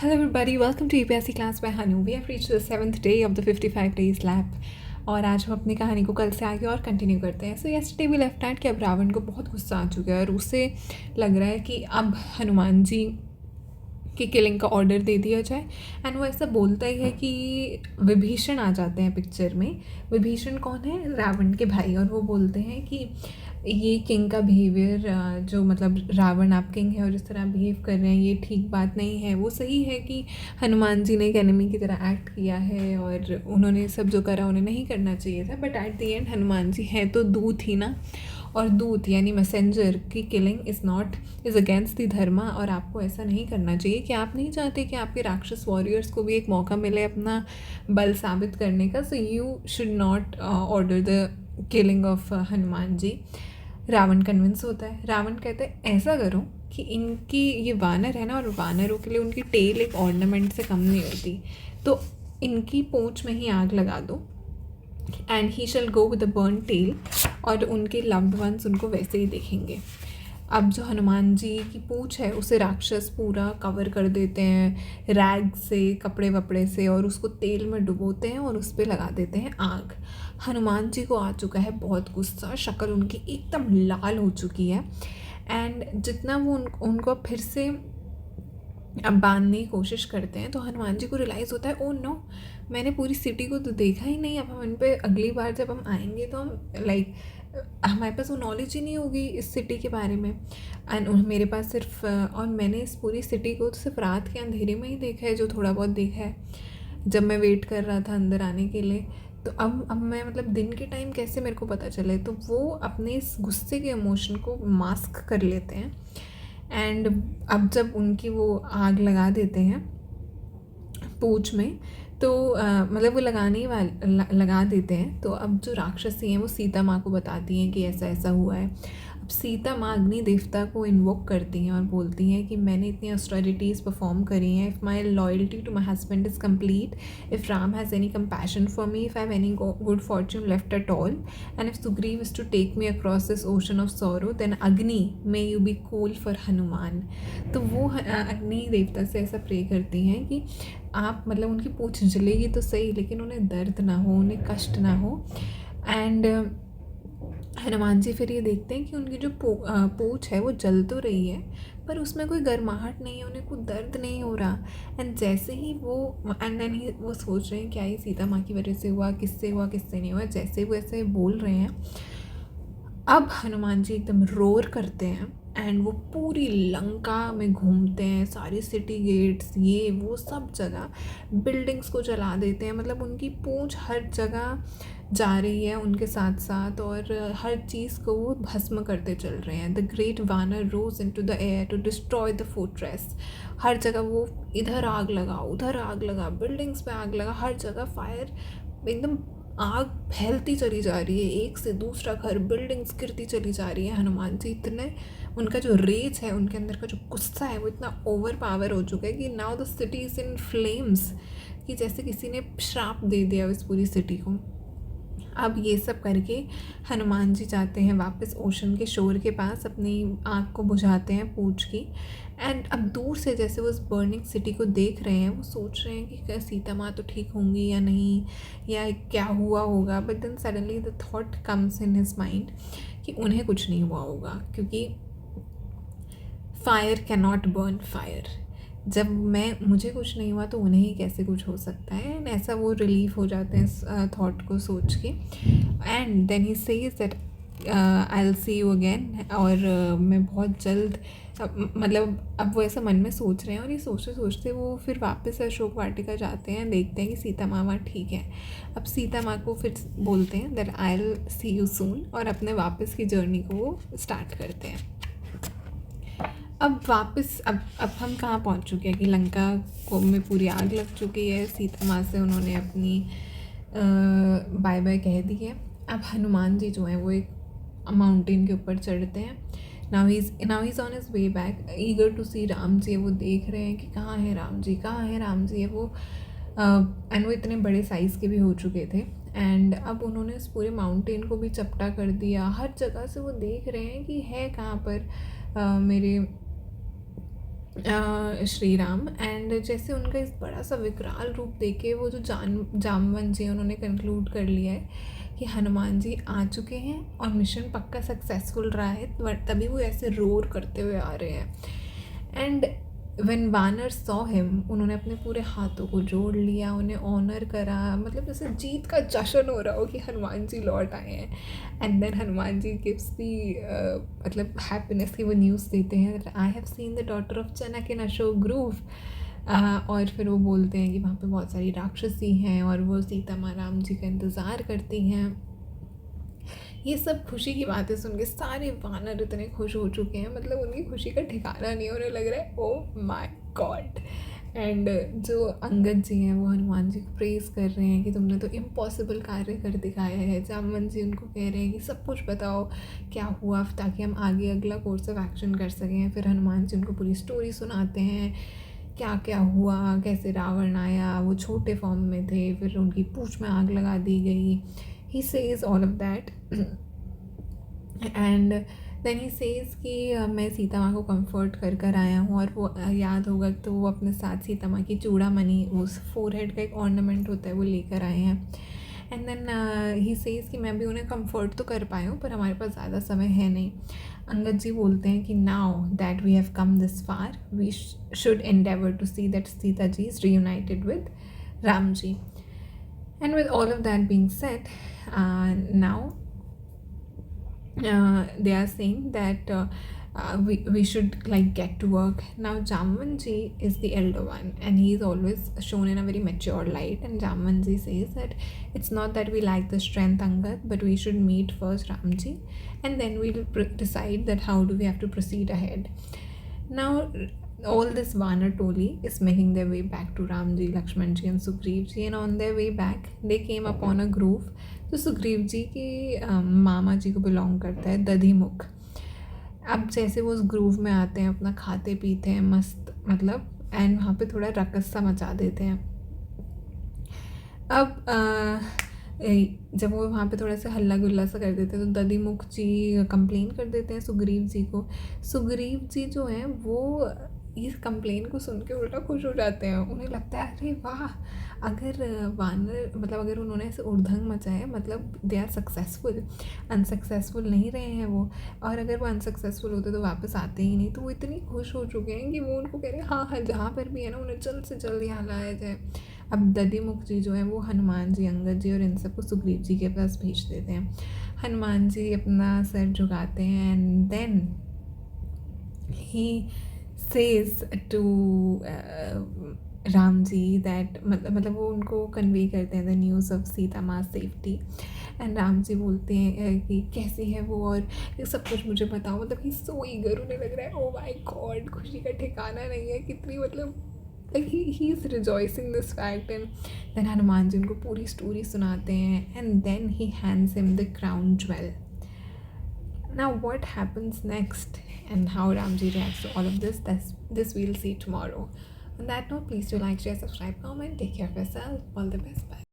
Hello everybody, welcome to UPSC class by Hanu. We have reached the 7th day of the 55 days lab और आज हम अपनी कहानी को कल से आगे और कंटिन्यू करते हैं. सो yesterday we left at कि अब रावण को बहुत गुस्सा आ चुका है और उसे लग रहा है कि अब हनुमान जी की किलिंग का ऑर्डर दे दिया जाए. एंड वो ऐसा बोलता ही है कि विभीषण आ जाते हैं पिक्चर में. विभीषण कौन है? रावण के भाई. और वो बोलते हैं कि ये किंग का बिहेवियर जो मतलब रावण आप किंग है और इस तरह बिहेव कर रहे हैं ये ठीक बात नहीं है. वो सही है कि हनुमान जी ने एक एनिमी की तरह एक्ट किया है और उन्होंने सब जो करा उन्हें नहीं करना चाहिए था. But at the end Hanuman ji हैं तो दूत ही ना, और दूत यानी मैसेंजर की किलिंग इज़ अगेंस्ट द धर्मा. और आपको ऐसा नहीं करना चाहिए कि आप नहीं चाहते कि आपके राक्षस वॉरियर्स को भी एक मौका मिले अपना बल साबित करने का. So you should not order the killing of Hanuman ji. Ravan convince होता है. रावण कहते हैं ऐसा करो कि इनकी ये वानर है ना, और वानरों के लिए उनकी टेल एक ऑर्नामेंट से कम नहीं होती, तो इनकी पूँछ में ही आग लगा दो and he shall go with the burn tail. और उनके लव्ड वंस उनको वैसे ही देखेंगे. अब जो हनुमान जी की पूँछ है उसे राक्षस पूरा कवर कर देते हैं रैग से, कपड़े वपड़े से, और उसको तेल में डुबोते हैं और उस पर लगा देते हैं आग. हनुमान जी को आ चुका है बहुत गुस्सा, शक्ल उनकी एकदम लाल हो चुकी है. एंड जितना वो उनको फिर से अब बांधने की कोशिश करते हैं तो हनुमान जी को रियलाइज़ होता है ओ नो, मैंने पूरी सिटी को तो देखा ही नहीं. अब हम इन पर अगली बार जब हम आएंगे तो हम हमारे पास वो नॉलेज ही नहीं होगी इस सिटी के बारे में. एंड मेरे पास सिर्फ और मैंने इस पूरी सिटी को तो सिर्फ रात के अंधेरे में ही देखा है, जो थोड़ा बहुत देखा है जब मैं वेट कर रहा था अंदर आने के लिए. तो अब मैं मतलब दिन के टाइम कैसे मेरे को पता चले. तो वो अपने इस गुस्से के इमोशन को मास्क कर लेते हैं. एंड अब जब उनकी वो आग लगा देते हैं पूँछ में, तो मतलब वो लगा देते हैं. तो अब जो राक्षसी हैं वो सीता माँ को बताती हैं कि ऐसा ऐसा हुआ है. अब सीता माँ अग्नि देवता को इन्वोक करती हैं और बोलती हैं कि मैंने इतनी ऑस्टेरिटीज़ परफॉर्म करी हैं. If my loyalty to my husband is complete, if Ram has any compassion for me, if I have any good fortune left at all, and if Sugriv is to take me across this ocean of sorrow, then Agni, may you be cool for Hanuman. तो वो अग्नि देवता से ऐसा pray करती हैं कि आप मतलब उनकी पूँछ जलेगी तो सही, लेकिन उन्हें दर्द ना हो, उन्हें कष्ट ना हो. एंड हनुमान जी फिर ये देखते हैं कि उनकी जो पूँछ है वो जल तो रही है पर उसमें कोई गर्माहट नहीं है, उन्हें कोई दर्द नहीं हो रहा. एंड जैसे ही एंड देन ही वो सोच रहे हैं क्या ये सीता माँ की वजह से हुआ, किससे नहीं हुआ. जैसे वो ऐसे बोल रहे हैं, अब हनुमान जी एकदम रोर करते हैं एंड वो पूरी लंका में घूमते हैं, सारी सिटी गेट्स ये वो सब जगह बिल्डिंग्स को जला देते हैं. मतलब उनकी पूँछ हर जगह जा रही है उनके साथ साथ, और हर चीज़ को वो भस्म करते चल रहे हैं. The great vanar rose into the air to destroy the fortress. हर जगह वो इधर आग लगा, उधर आग लगा, बिल्डिंग्स पे आग लगा, हर जगह फायर, एकदम आग फैलती चली जा रही है. एक से दूसरा घर, बिल्डिंग्स गिरती चली जा रही है. हनुमान जी इतने, उनका जो रेज है, उनके अंदर का जो गुस्सा है वो इतना ओवर पावर हो चुका है कि now the city is in flames, कि जैसे किसी ने श्राप दे दिया इस पूरी सिटी को. अब ये सब करके हनुमान जी जाते हैं वापस ओशन के शोर के पास, अपनी आँख को बुझाते हैं पूँछ की. एंड अब दूर से जैसे वो उस बर्निंग सिटी को देख रहे हैं, वो सोच रहे हैं कि क्या सीता माँ तो ठीक होंगी या नहीं, या क्या हुआ होगा. But then suddenly the thought comes in his mind कि उन्हें कुछ नहीं हुआ होगा, क्योंकि fire can not burn fire. जब मुझे कुछ नहीं हुआ तो उन्हें ही कैसे कुछ हो सकता है. एंड ऐसा वो रिलीफ हो जाते हैं इस थॉट को सोच के. And then he says that I will see you again, और मैं बहुत जल्द मतलब अब वो ऐसा मन में सोच रहे हैं. और ये सोचते सोचते वो फिर वापस अशोक वाटिका जाते हैं, देखते हैं कि सीता माँ वहाँ ठीक है. अब सीता माँ को फिर बोलते हैं that I will see you soon, और अपने वापस की जर्नी को वो स्टार्ट करते हैं. अब वापस अब हम कहाँ पहुँच चुके हैं कि लंका को में पूरी आग लग चुकी है. सीता माँ से उन्होंने अपनी बाय बाय कह दी है. अब हनुमान जी जो हैं वो एक माउंटेन के ऊपर चढ़ते हैं. Now he is on his way back, eager to see Ram ji. वो देख रहे हैं कि कहाँ है राम जी, कहाँ है राम जी. है वो एंड वो इतने बड़े साइज़ के भी हो चुके थे. एंड अब उन्होंने इस पूरे माउंटेन को भी चपटा कर दिया. हर जगह से वो देख रहे हैं कि है कहाँ पर मेरे श्री राम। एंड जैसे उनका इस बड़ा सा विकराल रूप देखे वो जो जामवन जी उन्होंने कंक्लूड कर लिया है कि हनुमान जी आ चुके हैं और मिशन पक्का सक्सेसफुल रहा है, बट तभी वो ऐसे रोर करते हुए आ रहे हैं। एंड व्हेन वानर सॉ हिम, उन्होंने अपने पूरे हाथों को जोड़ लिया, उन्हें ऑनर करा, मतलब जैसे जीत का जश्न हो रहा हो कि हनुमान जी लौट आए हैं। And then Hanuman ji gives the मतलब हैप्पीनेस की वो न्यूज़ देते हैं, I have seen the daughter of Janak in Ashok grove. और फिर वो बोलते हैं कि वहाँ पे बहुत सारी राक्षसी हैं और वो सीता माँ राम जी का इंतज़ार करती हैं। ये सब खुशी की बातें सुन के सारे वानर इतने खुश हो चुके हैं, मतलब उनकी खुशी का ठिकाना नहीं, उन्हें लग रहा है ओ माय गॉड। एंड जो अंगद जी हैं वो हनुमान जी को प्रेज़ कर रहे हैं कि तुमने तो इम्पॉसिबल कार्य कर दिखाया है। जामवन जी उनको कह रहे हैं कि सब कुछ बताओ क्या हुआ, ताकि हम आगे अगला कोर्स ऑफ एक्शन कर सकें। फिर हनुमान जी उनको पूरी स्टोरी सुनाते हैं, क्या क्या हुआ, कैसे रावण आया, वो छोटे फॉर्म में थे, फिर उनकी पूँछ में आग लगा दी गई। He says all of that and then he says कि मैं सीता माँ को कंफर्ट कर कर आया हूँ। और वो याद होगा तो वो अपने साथ सीता माँ की चूड़ामणि, उस फोरहेड का एक ऑर्नामेंट होता है, वो लेकर आए हैं। एंड देन ही सेज कि मैं भी उन्हें कंफर्ट तो कर पाया हूँ पर हमारे पास ज़्यादा समय है नहीं। अंगद जी बोलते हैं कि now that we have come this far we should endeavour to see that Sita ji is reunited with Ram ji. And with all of that being said, now they are saying that we should like get to work now. Jamvanji is the elder one and he is always shown in a very mature light, and Jamvanji says that it's not that we lack the strength, Angad, but we should meet first Ramji and then we'll decide that how do we have to proceed ahead. Now all this Vanar Toli is making their way back to Ramji, Lakshmanji and Sugriv ji, and on their way back they came upon a grove तो सुग्रीव जी की मामा जी को belong करता है दधिमुख। अब जैसे वो उस groove में आते हैं, अपना खाते पीते हैं मस्त, मतलब एंड वहाँ पे थोड़ा रकस सा मचा देते हैं। अब जब वो वहाँ पे थोड़ा सा हल्ला गुल्ला सा कर देते हैं तो दधिमुख जी कंप्लेन कर देते हैं सुग्रीव जी को। सुग्रीव जी जो हैं वो इस कंप्लेन को सुन के उल्टा खुश हो जाते हैं, उन्हें लगता है अरे वाह, अगर वानर मतलब अगर उन्होंने ऐसे उड़धंग मचाया मतलब दे आर सक्सेसफुल, अनसक्सेसफुल नहीं रहे हैं वो, और अगर वो अनसक्सेसफुल होते तो वापस आते ही नहीं। तो वो इतनी खुश हो चुके हैं कि वो उनको कह रहे हैं हाँ हाँ जहाँ पर भी है ना उन्हें जल्द से जल्द यहाँ लाया जाए। अब दधिमुख जी जो है वो हनुमान जी, अंगद जी और इन सबको सुग्रीव जी के पास भेज देते हैं। हनुमान जी अपना सर झुकाते हैं and then he says to Ram ji that मतलब वो उनको कन्वे करते हैं द न्यूज़ ऑफ सीता माँ सेफ्टी। एंड राम जी बोलते हैं कि कैसी है वो और ये सब कुछ मुझे बताओ, मतलब ही सो ईगर, उन्हें लग रहा है ओ माय गॉड खुशी का ठिकाना नहीं है, कितनी मतलब like he is rejoicing this fact। and then Hanuman ji उनको पूरी स्टोरी सुनाते हैं and then he hands him the crown jewel। Now what happens next and how Ramji reacts to all of this we'll see tomorrow. On that note, please do like, share, subscribe, comment, take care of yourself, all the best, bye.